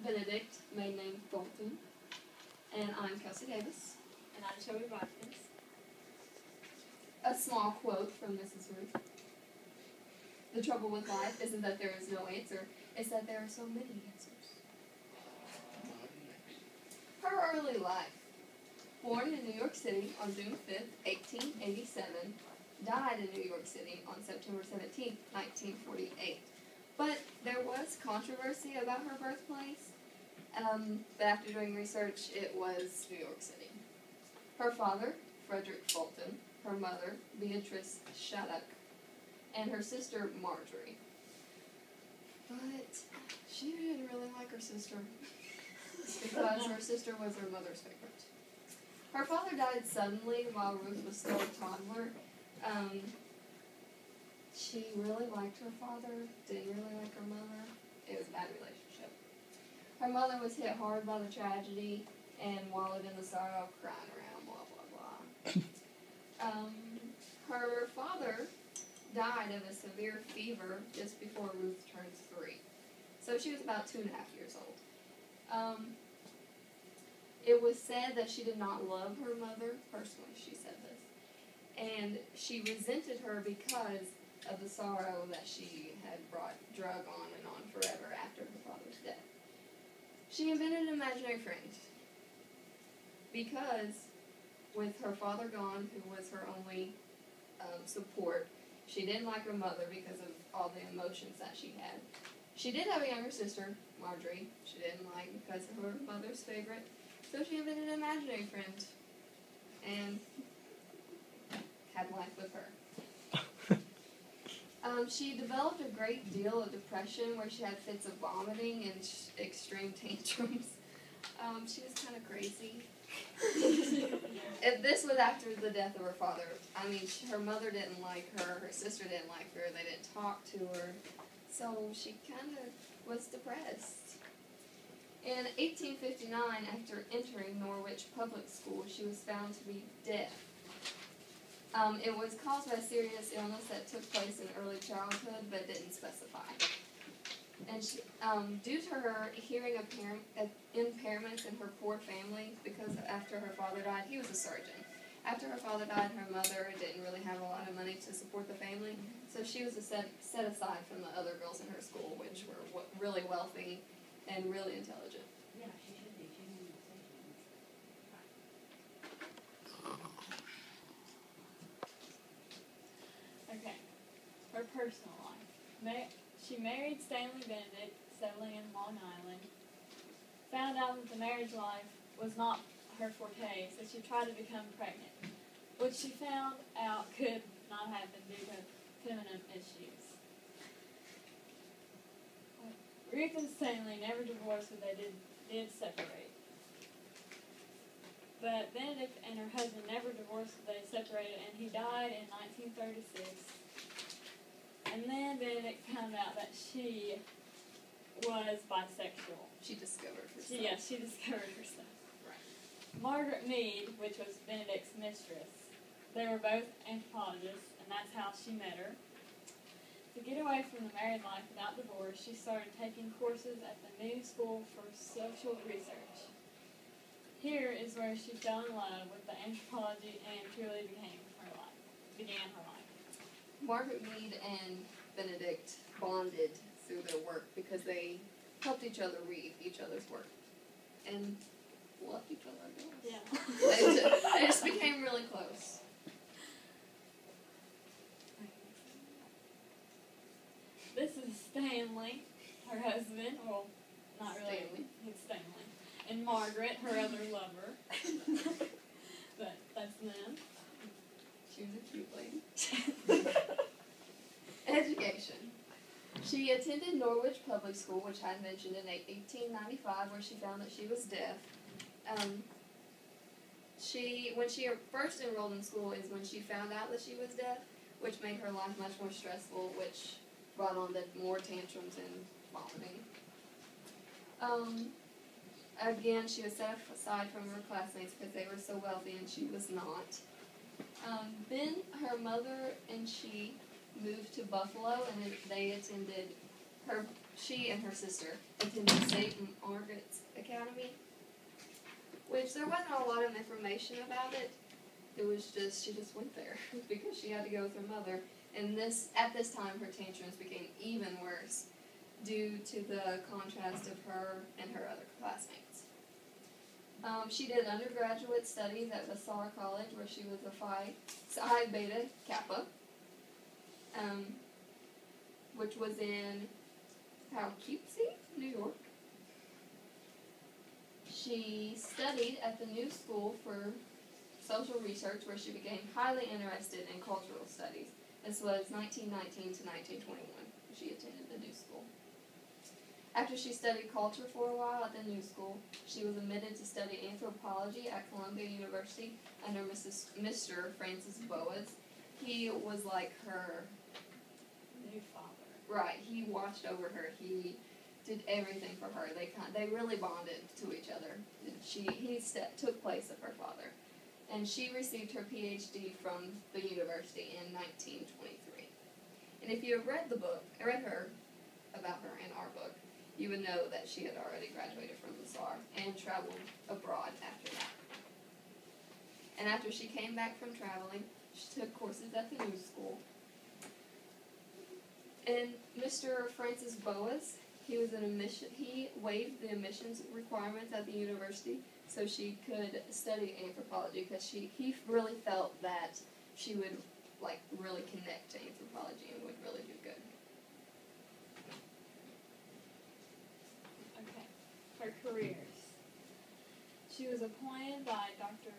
Benedict, maiden name Thornton, and I'm Kelsey Davis. And I'm Shelby Watkins. A small quote from Mrs. Ruth. The trouble with life isn't that there is no answer, it's that there are so many answers. Her early life. Born in New York City on June 5th, 1887, died in New York City on September 17th, 1948. But there was controversy about her birthplace, but after doing research, it was New York City. Her father, Frederick Fulton, her mother, Beatrice Shattuck, and her sister, Marjorie. But she didn't really like her sister, because her sister was her mother's favorite. Her father died suddenly while Ruth was still a toddler. She really liked her father, didn't really like her mother. It was a bad relationship. Her mother was hit hard by the tragedy and wallowed in the sorrow, crying around, blah, blah, blah. Her father died of a severe fever just before Ruth turned 3. So she was about 2.5 years old. It was said that she did not love her mother. Personally, she said this. And she resented her because of the sorrow that she had drug on forever after her father's death. She invented an imaginary friend because with her father gone, who was her only support, she didn't like her mother because of all the emotions that she had. She did have a younger sister, Marjorie, she didn't like because of her mother's favorite. So she invented an imaginary friend and had life with her. She developed a great deal of depression where she had fits of vomiting and extreme tantrums. She was kind of crazy. If this was after the death of her father. I mean, her mother didn't like her, her sister didn't like her, they didn't talk to her. So she kind of was depressed. In 1859, after entering Norwich Public School, she was found to be deaf. It was caused by a serious illness that took place in early childhood, but didn't specify. And she, due to her hearing impairments in her poor family, because after her father died, he was a surgeon. After her father died, her mother didn't really have a lot of money to support the family, so she was set aside from the other girls in her school, which were really wealthy and really intelligent. Yeah, she should be. Okay. Her personal life. She married Stanley Benedict, settling in Long Island. Found out that the marriage life was not her forte, so she tried to become pregnant, which she found out could not happen due to feminine issues. Ruth and Stanley never divorced, but they did separate. But Benedict and her husband never divorced, but they separated, and he died in 1936. And then Benedict found out that she was bisexual. She discovered herself. Yeah, she discovered herself. Right. Margaret Mead, which was Benedict's mistress, they were both anthropologists, and that's how she met her. To get away from the married life without divorce, she started taking courses at the New School for Social Research. Here is where she fell in love with the anthropology and truly began her life. Margaret Mead and Benedict bonded through their work because they helped each other read each other's work and loved each other, I guess. Yeah. They just became really close. This is Stanley, her husband. Well, not really. Stanley. It's Stanley. And Margaret, her other lover. But that's them. She was a cute lady. Education. She attended Norwich Public School, which I mentioned in 1895, where she found that she was deaf. When she first enrolled in school is when she found out that she was deaf, which made her life much more stressful, which brought on more tantrums and vomiting. Again, she was set aside from her classmates because they were so wealthy and she was not. Then her mother and she moved to Buffalo, and they attended she and her sister attended St. Margaret's Academy, which there wasn't a lot of information about it. It was just, she just went there because she had to go with her mother. And at this time, her tantrums became even worse due to the contrast of her and her other classmates. She did undergraduate studies at Vassar College, where she was a Psi Beta Kappa, which was in Poughkeepsie, New York. She studied at the New School for Social Research, where she became highly interested in cultural studies. This was 1919 to 1921. She attended the New School. After she studied culture for a while at the New School, she was admitted to study anthropology at Columbia University under Mr. Francis Boas. He was like her New father. Right. He watched over her. He did everything for her. They really bonded to each other. He took place of her father. And she received her PhD from the university in 1923. And if you have read about her in our book, you would know that she had already graduated from the SAR and traveled abroad after that. And after she came back from traveling, she took courses at the New School. And Mr. Francis Boas, he waived the admissions requirements at the university so she could study anthropology, because he really felt that she would really connect to anthropology and would really do good. Okay, her careers. She was appointed by Dr.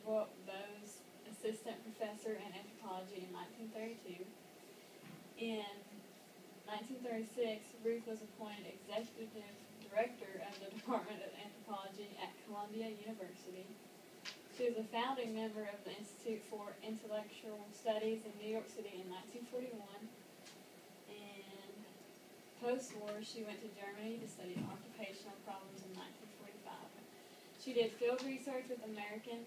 Boas, assistant professor in anthropology in 1932. In 1936, Ruth was appointed executive director of the Department of Anthropology at Columbia University. She was a founding member of the Institute for Intellectual Studies in New York City in 1941. And post-war, she went to Germany to study occupational problems in 1945. She did field research with American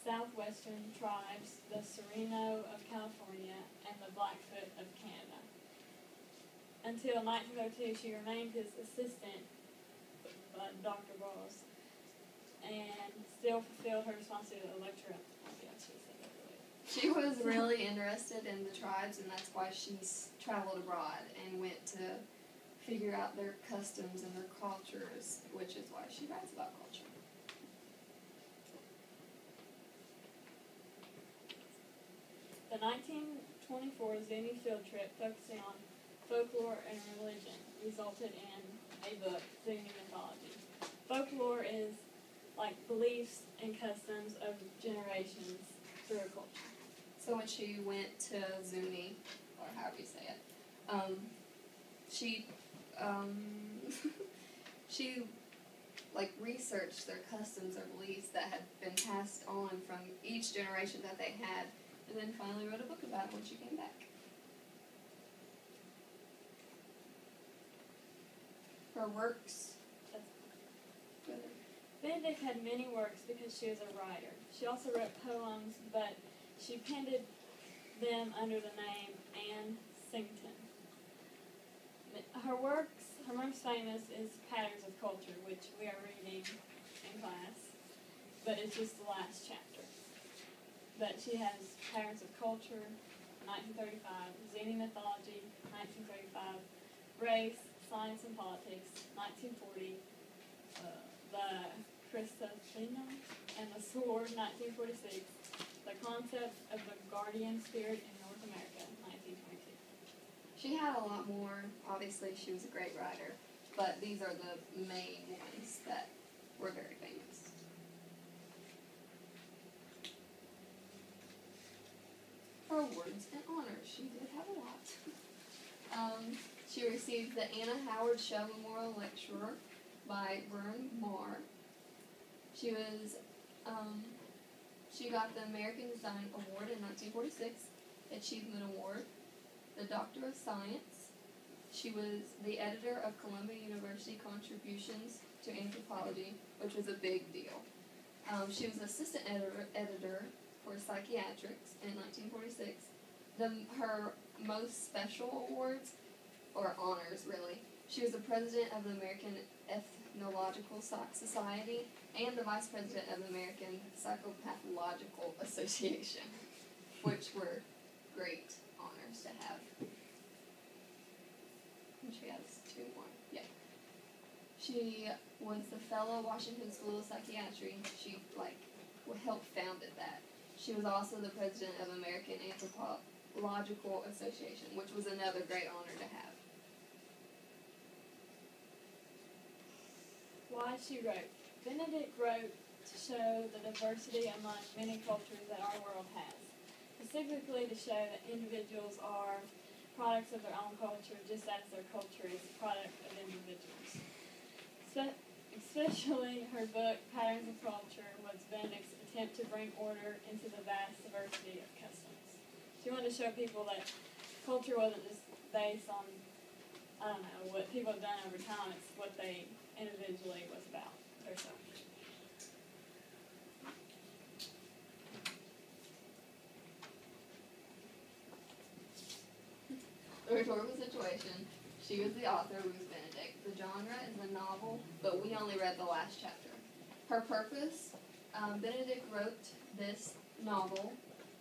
Southwestern tribes, the Sereno of California, and the Blackfoot of Canada. Until 1902, she remained his assistant, Dr. Boas, and still fulfilled her responsibility as a lecturer at Columbia. She was really interested in the tribes, and that's why she traveled abroad and went to figure out their customs and their cultures, which is why she writes about culture. The 1924 Zuni field trip, focusing on folklore and religion, resulted in a book, Zuni Mythology. Folklore is like beliefs and customs of generations through a culture. So when she went to Zuni, or however you say it, she researched their customs or beliefs that had been passed on from each generation that they had, and then finally wrote a book about it when she came back. Her works. Benedict had many works because she was a writer. She also wrote poems, but she penned them under the name Anne Sington. Her most famous is Patterns of Culture, which we are reading in class, but it's just the last chapter. But she has Patterns of Culture, 1935, Zuni Mythology, 1935, Race, Science and Politics, 1940, The Chrysostom and the Sword, 1946, The Concept of the Guardian Spirit in North America, 1922. She had a lot more. Obviously, she was a great writer, but these are the main ones that were very famous. Her awards and honors. She did have a lot. She received the Anna Howard Shell Memorial Lecturer by Bryn Mawr. She got the American Design Award in 1946, Achievement Award, the Doctor of Science. She was the editor of Columbia University Contributions to Anthropology, which was a big deal. She was assistant editor for Psychiatrics in 1946. Her most special awards or honors, really. She was the president of the American Ethnological Society and the vice president of the American Psychopathological Association, which were great honors to have. And she has 2 more. Yeah. She was the fellow Washington School of Psychiatry. She, helped founded that. She was also the president of American Anthropological Association, which was another great honor to have. Why she wrote. Benedict wrote to show the diversity among many cultures that our world has, specifically to show that individuals are products of their own culture, just as their culture is a product of individuals. Especially her book, Patterns of Culture, was Benedict's attempt to bring order into the vast diversity of customs. She wanted to show people that culture wasn't just based on, what people have done over time, it's what they individually was about themselves. The rhetorical situation. She was the author, Ruth Benedict. The genre is a novel, but we only read the last chapter. Her purpose, Benedict wrote this novel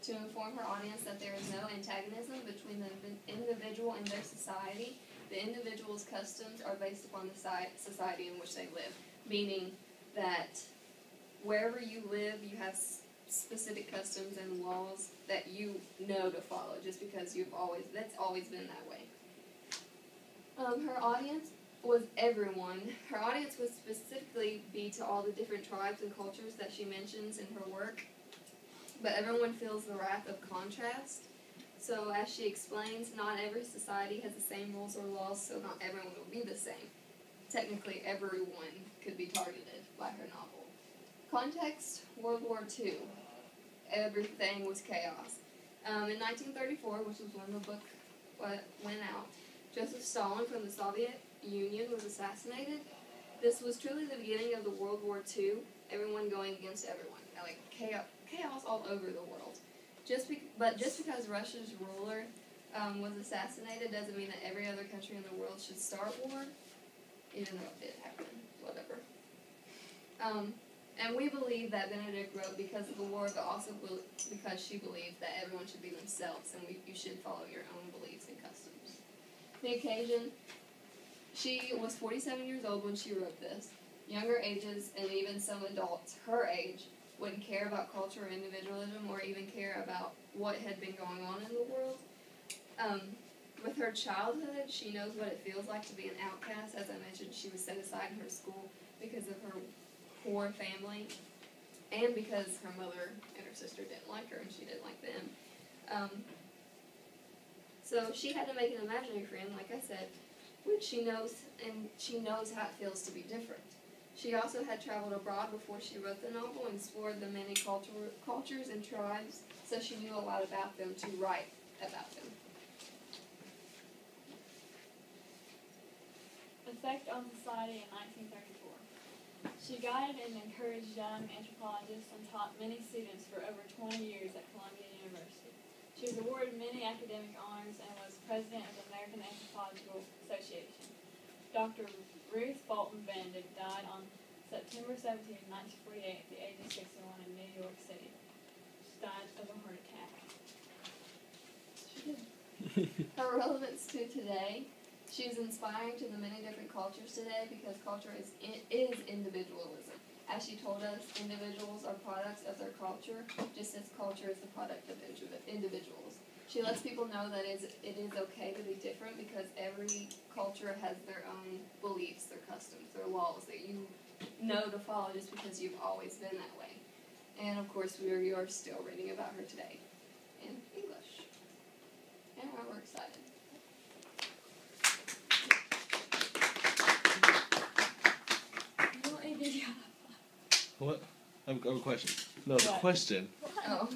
to inform her audience that there is no antagonism between the individual and their society. The individual's customs are based upon the society in which they live, meaning that wherever you live, you have specific customs and laws that you know to follow, just because that's always been that way. Her audience was everyone. Her audience would specifically be to all the different tribes and cultures that she mentions in her work, but everyone feels the wrath of contrast. So as she explains, not every society has the same rules or laws, so not everyone will be the same. Technically, everyone could be targeted by her novel. Context, World War II. Everything was chaos. In 1934, which was when the book went out, Joseph Stalin from the Soviet Union was assassinated. This was truly the beginning of the World War II, everyone going against everyone. Chaos all over the world. But just because Russia's ruler was assassinated doesn't mean that every other country in the world should start war, even though it did happen, whatever. And we believe that Benedict wrote because of the war, but also because she believed that everyone should be themselves, and you should follow your own beliefs and customs. The occasion, she was 47 years old when she wrote this. Younger ages, and even some adults her age, wouldn't care about culture or individualism, or even care about what had been going on in the world. With her childhood, she knows what it feels like to be an outcast. As I mentioned, she was set aside in her school because of her poor family, and because her mother and her sister didn't like her, and she didn't like them. So she had to make an imaginary friend, like I said, which she knows how it feels to be different. She also had traveled abroad before she wrote the novel and explored the many cultures and tribes, so she knew a lot about them to write about them. Effect on society in 1934. She guided and encouraged young anthropologists and taught many students for over 20 years at Columbia University. She was awarded many academic honors and was president of the American Anthropological Association. Dr. Ruth Benedict died on September 17, 1948 at the age of 61 in New York City. She died of a heart attack. She did. Her relevance to today. She is inspiring to the many different cultures today because culture is individualism. As she told us, individuals are products of their culture, just as culture is the product of individuals. She lets people know that it is okay to be different because every culture has their own beliefs, their customs, their laws that you know to follow just because you've always been that way. And of course, we are still reading about her today in English. And we're excited. What? I have a question. No, the question. Oh.